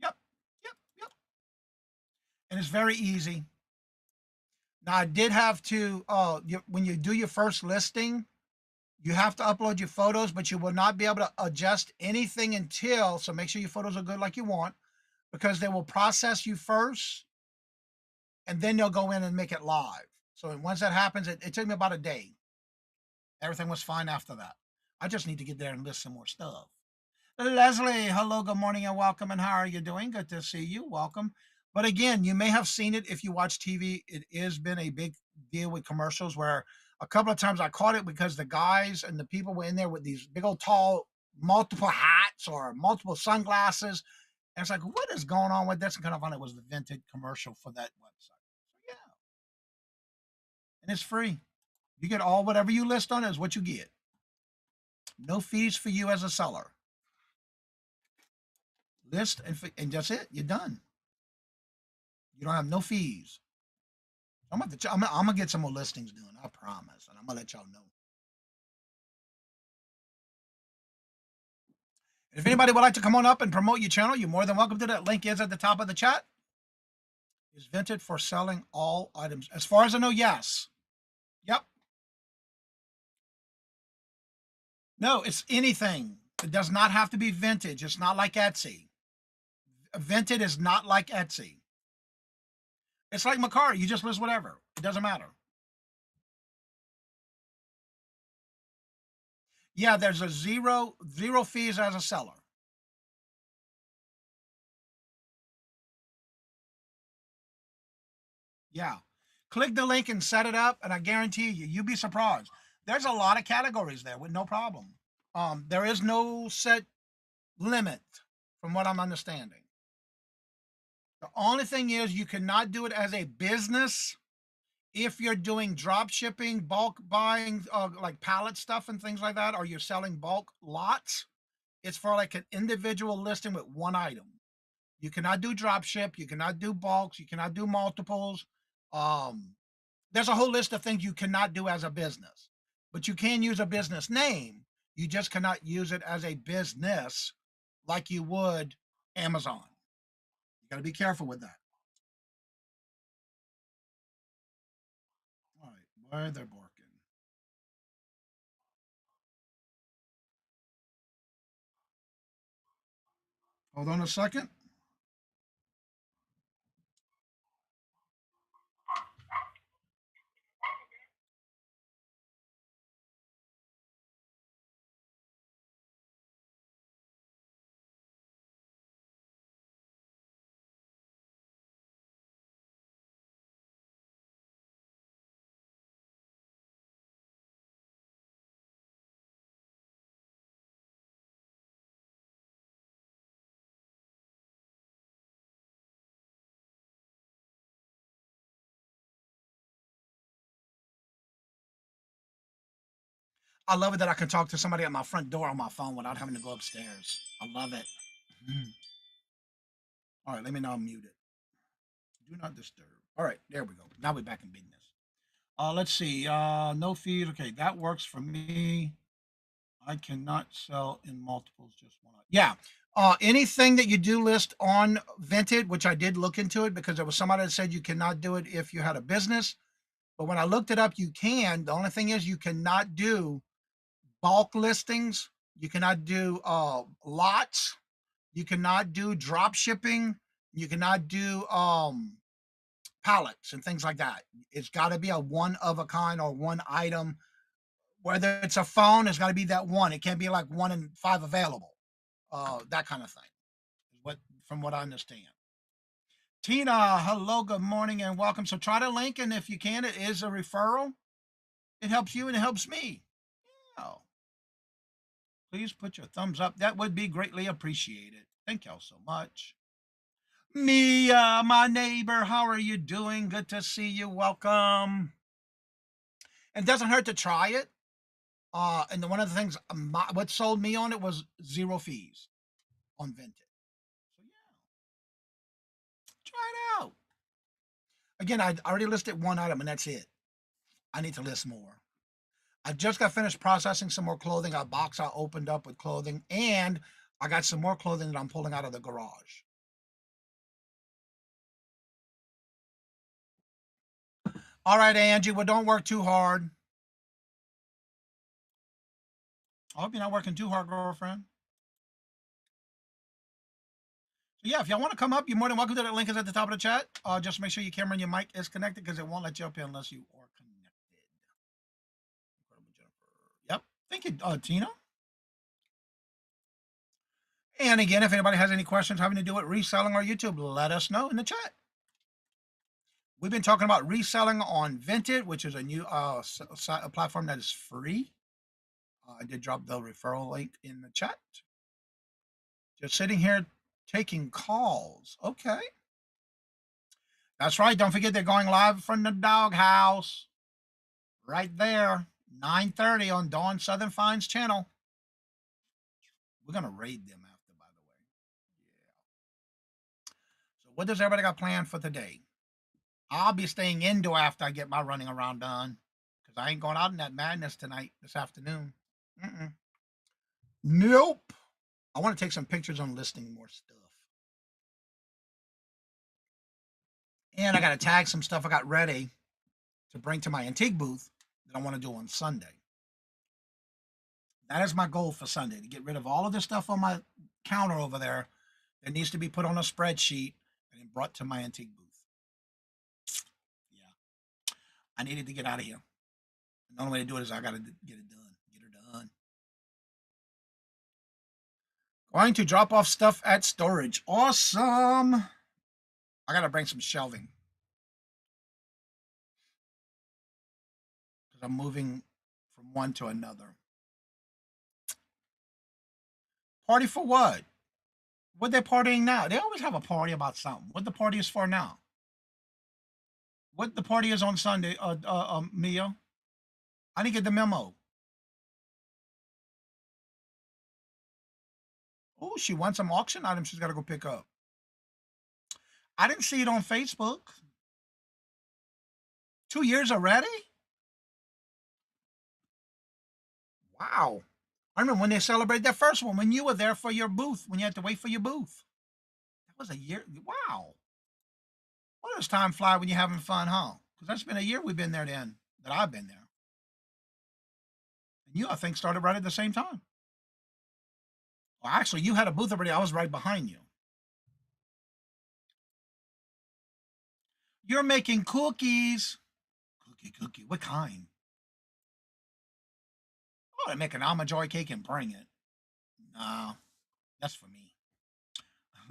[SPEAKER 2] Yep, yep, yep. And it's very easy. Now, I did have to, when you do your first listing, you have to upload your photos, but you will not be able to adjust anything until, so make sure your photos are good like you want, because they will process you first, and then they'll go in and make it live. So once that happens, it took me about a day. Everything was fine after that. I just need to get there and list some more stuff. Leslie, hello, good morning, and welcome. And how are you doing? Good to see you. Welcome. But again, you may have seen it if you watch TV. It has been a big deal with commercials where a couple of times I caught it because the guys and the people were in there with these big old tall multiple hats or multiple sunglasses. And it's like, what is going on with this? And kind of found it was the Vinted commercial for that website. So yeah, and it's free. You get all whatever you list on it is what you get. No fees for you as a seller. List and that's it. You're done. You don't have no fees. I'm gonna get some more listings doing. I promise, and I'm gonna let y'all know. If anybody would like to come on up and promote your channel, you're more than welcome to. That link is at the top of the chat. Is Vinted for selling all items? As far as I know, yes. Yep. No, it's anything. It does not have to be vintage. It's not like Etsy. Vinted is not like Etsy. It's like Macari. You just list whatever. It doesn't matter. Yeah, there's a zero fees as a seller. Yeah. Click the link and set it up, and I guarantee you'll be surprised. There's a lot of categories there with no problem. There is no set limit from what I'm understanding. The only thing is you cannot do it as a business if you're doing drop shipping, bulk buying, like pallet stuff and things like that, or you're selling bulk lots. It's for like an individual listing with one item. You cannot do drop ship. You cannot do bulks. You cannot do multiples. There's a whole list of things you cannot do as a business, but you can use a business name. You just cannot use it as a business like you would Amazon. You got to be careful with that. All right, why they're barking? Hold on a second. I love it that I can talk to somebody at my front door on my phone without having to go upstairs. I love it. All right, let me now mute it. Do not disturb. All right, there we go. Now we're back in business. Let's see. No fees. Okay, that works for me. I cannot sell in multiples, just one. Yeah. Anything that you do list on Vinted, which I did look into it because there was somebody that said you cannot do it if you had a business. But when I looked it up, you can. The only thing is you cannot do bulk listings. You cannot do lots. You cannot do drop shipping. You cannot do pallets and things like that. It's got to be a one of a kind or one item. Whether it's a phone, it's got to be that one. It can't be like 1 in 5 available. That kind of thing. What from what I understand. Tina, hello, good morning, and welcome. So try to link, and if you can, it is a referral. It helps you and it helps me. Oh, please put your thumbs up. That would be greatly appreciated. Thank y'all so much. Mia, my neighbor, how are you doing? Good to see you. Welcome. It doesn't hurt to try it. And one of the things, what sold me on it was 0 fees on Vinted. So yeah, try it out. Again, I already listed one item and that's it. I need to list more. I just got finished processing some more clothing. A box I opened up with clothing, and I got some more clothing that I'm pulling out of the garage. All right, Angie, well, don't work too hard. I hope you're not working too hard, girlfriend. So yeah, if y'all want to come up, you're more than welcome to. That link is at the top of the chat. Just make sure your camera and your mic is connected because it won't let you up here unless you are connected. Thank you, Tina. And again, if anybody has any questions having to do with reselling or YouTube, let us know in the chat. We've been talking about reselling on Vinted, which is a new a platform that is free. I did drop the referral link in the chat. Just sitting here taking calls. Okay. That's right. Don't forget they're going live from the doghouse. Right there. 9:30 on Dawn Southern Finds channel. We're going to raid them after, by the way. Yeah. So what does everybody got planned for today? I'll be staying indoor after I get my running around done. Because I ain't going out in that madness tonight, this afternoon. Nope. I want to take some pictures on listing more stuff. And I got to tag some stuff I got ready to bring to my antique booth that I want to do on Sunday. That is my goal for Sunday, to get rid of all of the stuff on my counter over there that needs to be put on a spreadsheet and then brought to my antique booth. Yeah. I needed to get out of here. And the only way to do it is I got to get it done. Get her done. Going to drop off stuff at storage. Awesome. I got to bring some shelving. Because I'm moving from one to another. Party for what? What they partying now? They always have a party about something. What the party is for now? What the party is on Sunday, Mia? I didn't get the memo. Oh, she wants some auction items she's got to go pick up. I didn't see it on Facebook. 2 years already? Wow. I remember when they celebrated that first one, when you were there for your booth, when you had to wait for your booth. That was a year. Wow. What does time fly when you're having fun, huh? Because that's been a year we've been there then, that I've been there. And you, I think, started right at the same time. Well, actually, you had a booth already. I was right behind you. You're making cookies. Cookie. What kind? Oh, to make an almond joy cake and bring it. No, that's for me.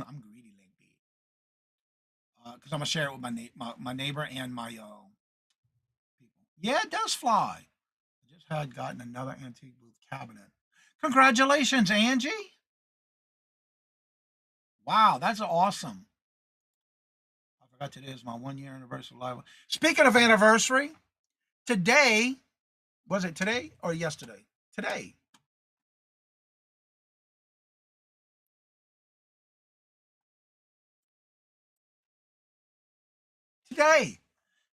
[SPEAKER 2] I'm greedy like that. Because I'm gonna share it with my neighbor and my people. Yeah, it does fly. I just had gotten another antique booth cabinet. Congratulations, Angie. Wow, that's awesome. I forgot today is my 1 year anniversary live. Speaking of anniversary, today, was it today or yesterday? Today.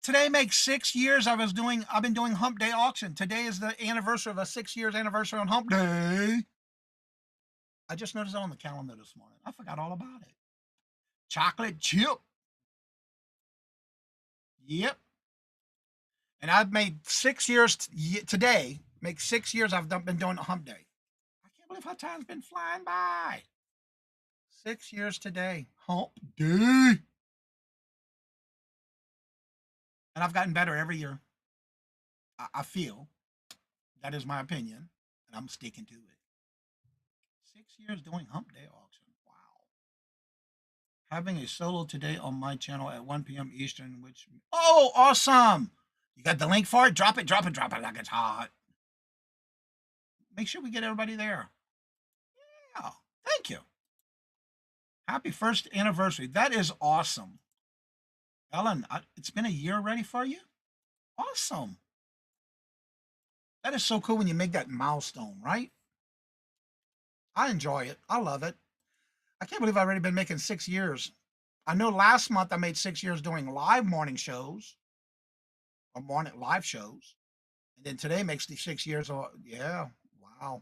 [SPEAKER 2] Today makes 6 years I've been doing Hump Day auction. Today is the anniversary of a 6 years anniversary on Hump Day. I just noticed it on the calendar this morning. I forgot all about it. Chocolate chip. Yep. And I've made 6 years today. Make 6 years I've been doing a Hump Day. I can't believe how time's been flying by. 6 years today. Hump Day. And I've gotten better every year. I feel. That is my opinion. And I'm sticking to it. 6 years doing Hump Day auction. Wow. Having a solo today on my channel at 1 p.m. Eastern, which, oh, awesome. You got the link for it? Drop it like it's hot. Make sure we get everybody there. Yeah, thank you. Happy first anniversary. That is awesome. Ellen, it's been a year already for you? Awesome. That is so cool when you make that milestone, right? I enjoy it. I love it. I can't believe I've already been making 6 years. I know last month I made 6 years doing live morning shows or morning live shows. And then today makes the 6 years. Yeah. Wow.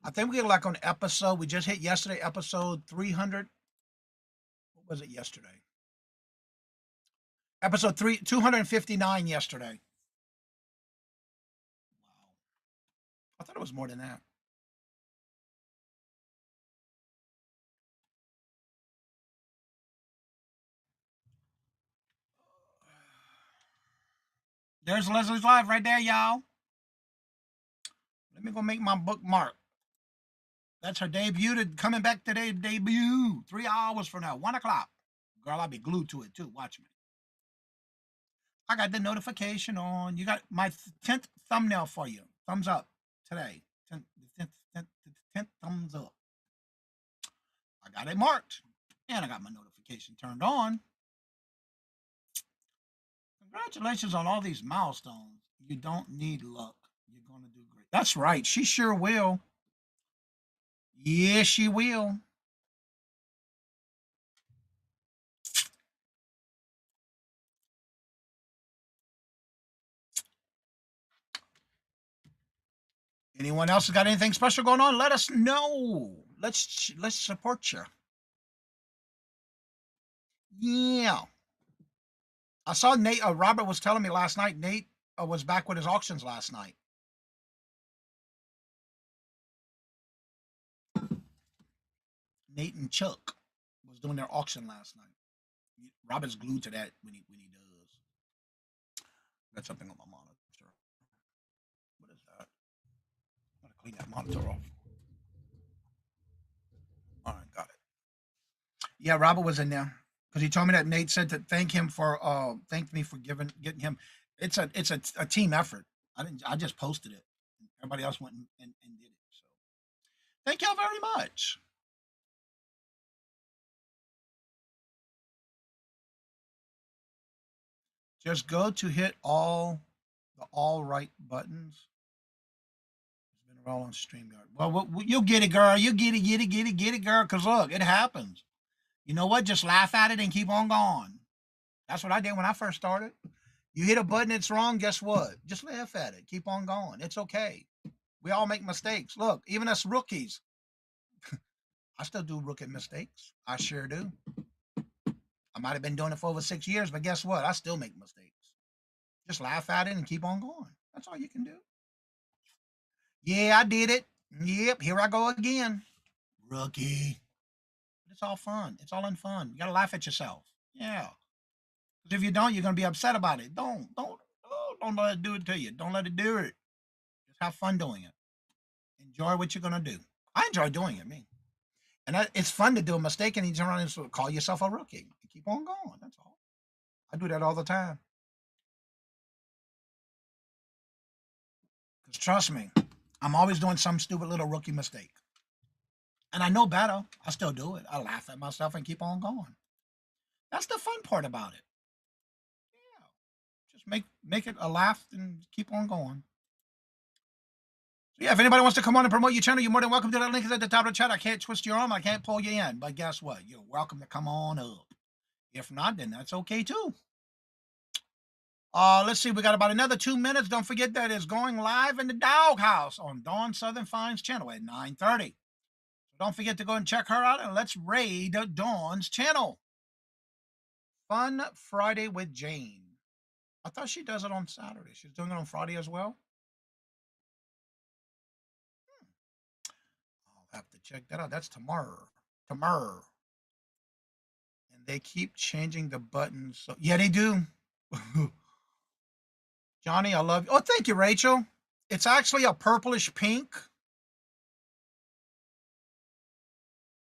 [SPEAKER 2] I think we get like on episode, we just hit yesterday, episode 300. What was it yesterday? Episode 259 yesterday. Wow. I thought it was more than that. There's Leslie's live right there, y'all. Let me go make my bookmark. That's her debut. Coming back today, debut. 3 hours from now, 1 o'clock. Girl, I'll be glued to it too. Watch me. I got the notification on. You got my 10th thumbnail for you. Thumbs up today. 10th thumbs up. I got it marked. And I got my notification turned on. Congratulations on all these milestones. You don't need luck. You're going to do great. That's right. She sure will. Yes, she will. Anyone else got anything special going on? Let us know. Let's support you. Yeah. I saw Nate. Robert was telling me last night. Nate was back with his auctions last night. Nate and Chuck was doing their auction last night. Robert's glued to that when he does. Got something on my monitor. What is that? I'm gonna clean that monitor off. All right, got it. Yeah, Robert was in there because he told me that Nate said to thank me for getting him. It's a team effort. I just posted it. Everybody else went and did it. So thank y'all very much. Just go to hit all right buttons. It's been a roll on StreamYard. Well, you'll get it, girl. You get it, girl. Because look, it happens. You know what? Just laugh at it and keep on going. That's what I did when I first started. You hit a button, it's wrong. Guess what? Just laugh at it. Keep on going. It's okay. We all make mistakes. Look, even us rookies. I still do rookie mistakes. I sure do. I might have been doing it for over 6 years, but guess what? I still make mistakes. Just laugh at it and keep on going. That's all you can do. Yeah, I did it. Yep, here I go again. Rookie. But it's all fun. It's all in fun. You got to laugh at yourself. Yeah. Because if you don't, you're going to be upset about it. Don't let it do it to you. Don't let it do it. Just have fun doing it. Enjoy what you're going to do. I enjoy doing it, me. And it's fun to do a mistake and you turn around and sort of call yourself a rookie. You keep on going. That's all. I do that all the time. Because trust me, I'm always doing some stupid little rookie mistake. And I know better. I still do it. I laugh at myself and keep on going. That's the fun part about it. Yeah. Just make it a laugh and keep on going. So yeah, if anybody wants to come on and promote your channel, you're more than welcome to. That link is at the top of the chat. I can't twist your arm. I can't pull you in. But guess what? You're welcome to come on up. If not, then that's okay too. Let's see. We got about another 2 minutes. Don't forget that it's going live in the doghouse on Dawn Southern Finds channel at 9:30. So don't forget to go and check her out and let's raid Dawn's channel. Fun Friday with Jane. I thought she does it on Saturday. She's doing it on Friday as well. I'll have to check that out. That's tomorrow. And they keep changing the buttons. So, yeah, they do. Johnny, I love you. Oh, thank you, Rachel. It's actually a purplish pink.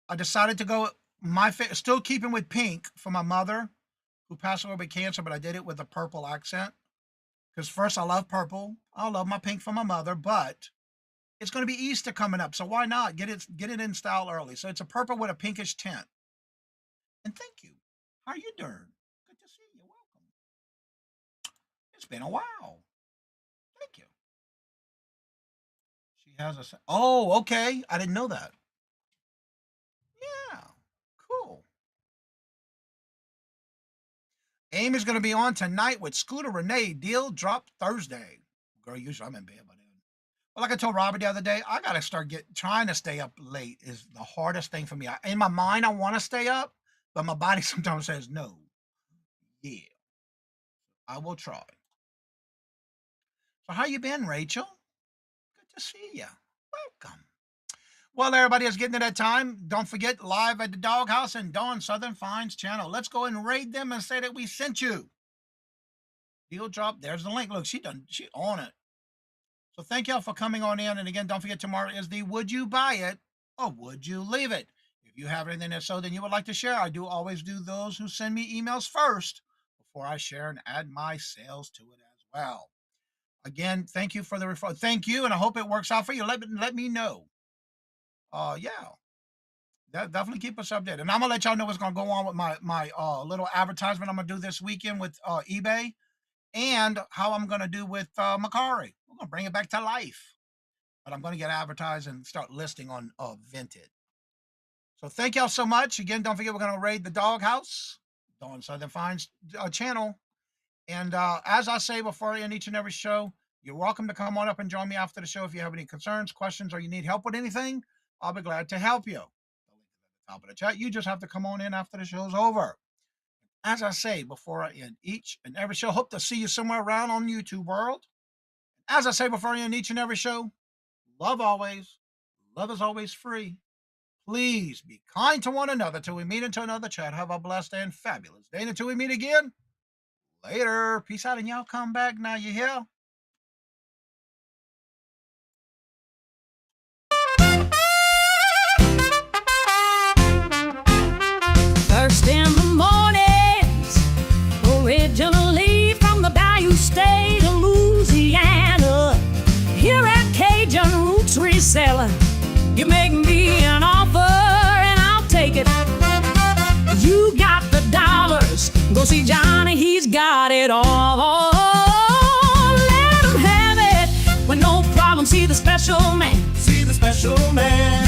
[SPEAKER 2] I decided to go still keeping with pink for my mother who passed away with cancer, but I did it with a purple accent. Because first, I love purple. I love my pink for my mother, but it's going to be Easter coming up, so why not get it in style early? So it's a purple with a pinkish tint. And thank you. How are you doing? Good to see you. Welcome. It's been a while. Thank you. She has a. Oh, okay. I didn't know that. Yeah. Cool. Amy's going to be on tonight with Scooter Renee. Deal drop Thursday. Girl, usually I'm in bed by then. Well, like I told Robert the other day, I got to start trying to stay up late is the hardest thing for me. In my mind, I want to stay up, but my body sometimes says no. Yeah. I will try. So how you been, Rachel? Good to see you. Welcome. Well, everybody is getting to that time. Don't forget, live at the Doghouse and Dawn Southern Finds channel. Let's go and raid them and say that we sent you. Deal drop. There's the link. Look, she on it. So thank y'all for coming on in. And again, don't forget, tomorrow is the would you buy it or would you leave it? If you have anything so then you would like to share, I do always do those who send me emails first before I share and add my sales to it as well. Again, thank you for the referral. Thank you, and I hope it works out for you. Let me know. Yeah, definitely keep us updated. And I'm gonna let y'all know what's gonna go on with my little advertisement I'm gonna do this weekend with eBay, and how I'm gonna do with Macari. We're gonna bring it back to life, but I'm gonna get advertised and start listing on Vinted. So thank y'all so much. Again, don't forget we're gonna raid the doghouse, Dawn Southern Finds channel. And as I say before I end each and every show, you're welcome to come on up and join me after the show if you have any concerns, questions, or you need help with anything. I'll be glad to help you. The link is at the top of the chat. You just have to come on in after the show's over. As I say before I end each and every show, hope to see you somewhere around on YouTube world. As I say before I end each and every show, love always. Love is always free. Please be kind to one another till we meet into another chat. Have a blessed and fabulous day. And until we meet again, later. Peace out, and y'all come back now, you hear?
[SPEAKER 1] First in the mornings, originally from the Bayou State of Louisiana. Here at Cajun Roots Reseller, you make me an offer and I'll take it. You got the dollars, go see Johnny, he's got it all. Let him have it with no problem. See the special man. See the special man.